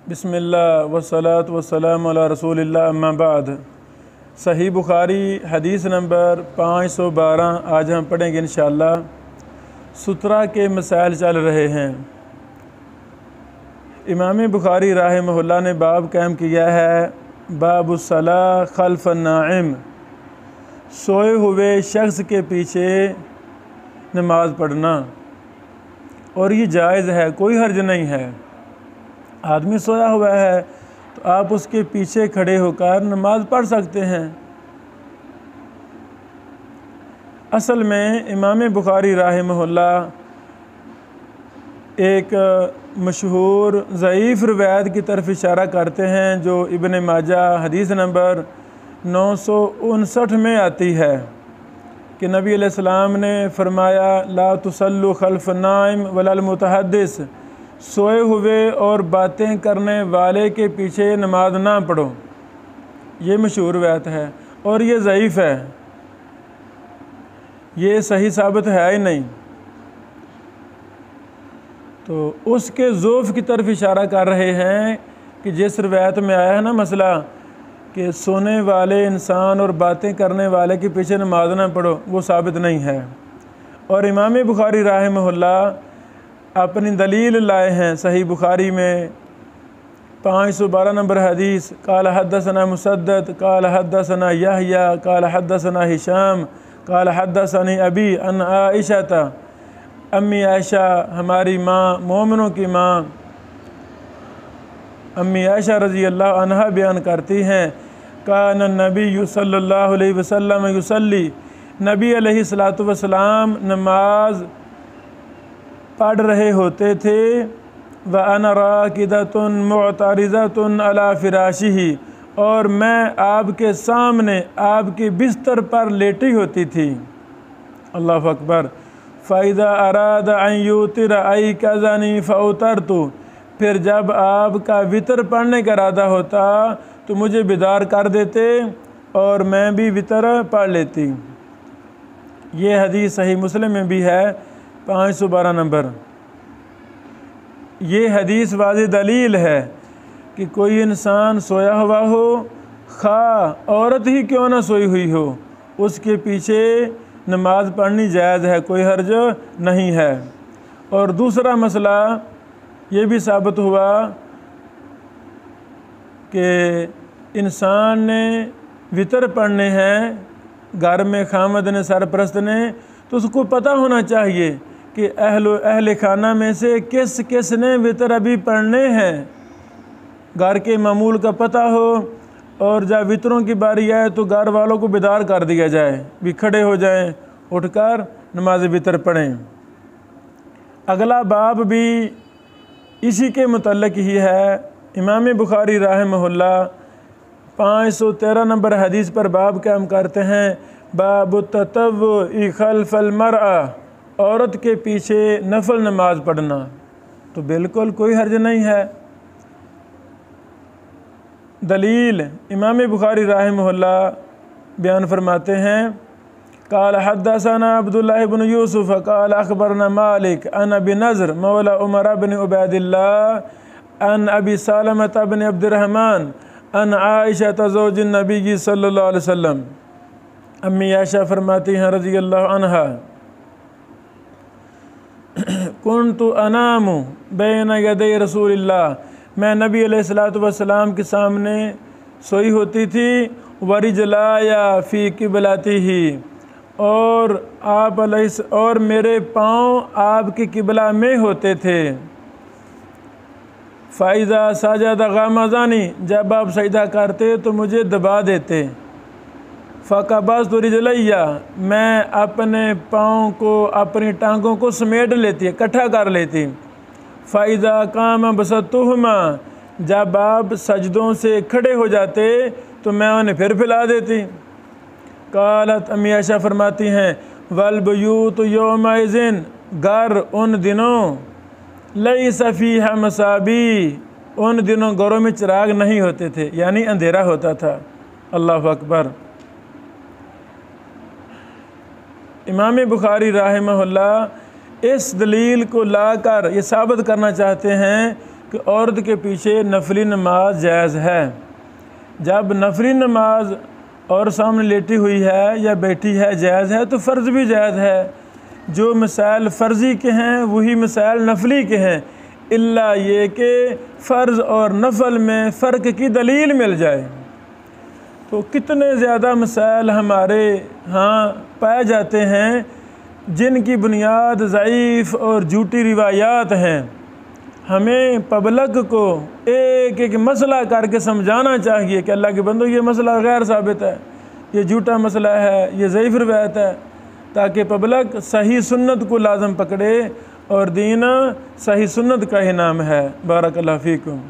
बिस्मिल्लाह वस्सलातु वस्सलामु अला रसूलिल्लाह अम्मा बाद। सही बुखारी हदीस नंबर 512 आज हम पढ़ेंगे इंशाअल्लाह। सुतरा के मसाइल चल रहे हैं। इमाम बुखारी राहिमहुल्लाह ने बाब कायम किया है, बाबुस्सला खल्फ नाइम, सोए हुए शख्स के पीछे नमाज पढ़ना। और ये जायज़ है, कोई हर्ज नहीं है। आदमी सोया हुआ है तो आप उसके पीछे खड़े होकर नमाज पढ़ सकते हैं। असल में इमाम बुखारी राहिमहुल्लाह एक मशहूर ज़ईफ़ रिवायत की तरफ इशारा करते हैं, जो इब्न माजा हदीस नंबर 959 में आती है कि नबी अलैहिस्सलाम ने फरमाया, ला तुसल्लु खल्फ नाइम वलल मुतहद्दिस, सोए हुए और बातें करने वाले के पीछे नमाज ना पढ़ो। ये मशहूर बात है और ये ज़ईफ़ है, ये सही साबित है ही नहीं। तो उसके ज़ोफ़ की तरफ इशारा कर रहे हैं कि जिस रवायत में आया है ना मसला कि सोने वाले इंसान और बातें करने वाले के पीछे नमाज ना पढ़ो, वो साबित नहीं है। और इमाम बुखारी राहिमहुल्लाह अपनी दलील लाए हैं सही बुखारी में 512 नंबर हदीस, काल हद्दसना मुसद्दद काल हद्दसना यहया काल हद्दसना हिशाम काल हद्दसनी अबी अन आइशा, अम्मी आयशा हमारी माँ, मोमिनों की माँ अम्मी आयशा रज़ी अल्लाह अन्हा बयान करती हैं, कान नबी सल्लल्लाहु अलैहि वसल्लम युसल्ली, नबी अलैहिस्सलातु वस्सलाम नमाज पढ़ रहे होते थे, व अना राकिदतुन मुअतरिज़तुन अला फिराशिही, और मैं आपके सामने आपके बिस्तर पर लेटी होती थी। अल्लाहु अकबर। फ़ाइदा अराद अन यूतिर अयक़ज़नी फ़उतरतु, फिर जब आपका वितर पढ़ने का इरादा होता तो मुझे बेदार कर देते और मैं भी वितर पढ़ लेती। ये हदीस सही मुस्लिम में भी है 512 नंबर। ये हदीस वाज़ेह दलील है कि कोई इंसान सोया हुआ हो, खा औरत ही क्यों ना सोई हुई हो, उसके पीछे नमाज पढ़नी जायज़ है, कोई हर्ज नहीं है। और दूसरा मसला ये भी साबित हुआ कि इंसान ने वितर पढ़ने हैं, घर में खामद ने सरपरस्त ने, तो उसको पता होना चाहिए कि अहले खाना में से किस किस ने वितर अभी पढ़ने हैं। घर के मामूल का पता हो और जब वितरों की बारी आए तो घर वालों को बेदार कर दिया जाए, भी खड़े हो जाएं, उठकर नमाज वितर पढ़ें। अगला बाब भी इसी के मुतल्लिक़ ही है। इमाम बुखारी राहिमहुल्लाह 513 नंबर हदीस पर बाब कायम करते हैं, बाब ततव्वुइ खल्फल मरअ, औरत के पीछे नफल नमाज पढ़ना। तो बिल्कुल कोई हर्ज नहीं है। दलील इमाम बुखारी राहिमहुल्लाह बयान फरमाते हैं, काल हद्दसना अब्दुल्लाह इब्न यूसुफ काल अखबरना मालिक अन अबी नज़र मौला उमर बिन उबैदिल्लाह अन अबी सलमत बिन अब्दुर्रहमान अन आयशा ज़ौजुन नबी सल्लल्लाहु अलैहि वसल्लम। अम्मी आयशा फरमाती हैं रज़ी अल्लाह अन्हा, कुन्तु अनामु बैन यदै रसूलिल्लाह, मैं नबी अलैहिस्सलातु वस्सलाम के सामने सोई होती थी, वरिजलाया फ़ी क़िबलतिही, और मेरे पाँव आपके किबला में होते थे। फ़ाइज़ा सजद गमज़नी, जब आप सजदा करते तो मुझे दबा देते। फ़क़बज़्तु रिजलैया, मैं अपने पाँव को, अपनी टांगों को समेट लेती, इकट्ठा कर लेती। फ़ाइज़ा काम बसतुहुमा, जब आप सजदों से खड़े हो जाते तो मैं उन्हें फिर फैला देती। कालत अम्मी आयशा फरमाती हैं, वल बुयूत यौमइज़िन, घर उन दिनों, लैसा फ़ीहा मसाबी, उन दिनों घरों में चिराग नहीं होते थे, यानी अंधेरा होता था। अल्लाहु अकबर। इमाम बुखारी राहिमहुल्लाह इस दलील को लाकर ये साबित करना चाहते हैं कि औरत के पीछे नफली नमाज जायज़ है। जब नफली नमाज और सामने लेटी हुई है या बैठी है जायज़ है, तो फ़र्ज़ भी जायज़ है। जो मिसाल फ़र्ज़ी के हैं वही मिसाल नफली के हैं, इल्ला ये कि फ़र्ज़ और नफल में फ़र्क की दलील मिल जाए। तो कितने ज़्यादा मिसाल हमारे यहाँ पाए जाते हैं जिनकी बुनियाद ज़ईफ़ और झूठी रिवायात हैं। हमें पब्लिक को एक एक मसला करके समझाना चाहिए कि अल्लाह के बंदो ये मसला गैर साबित है, ये झूठा मसला है, ये ज़ईफ़ रिवायत है, ताकि पब्लिक सही सुन्नत को लाज़म पकड़े और दीन सही सुन्नत का ही नाम है। बारक अल्लाह फ़ीकुम।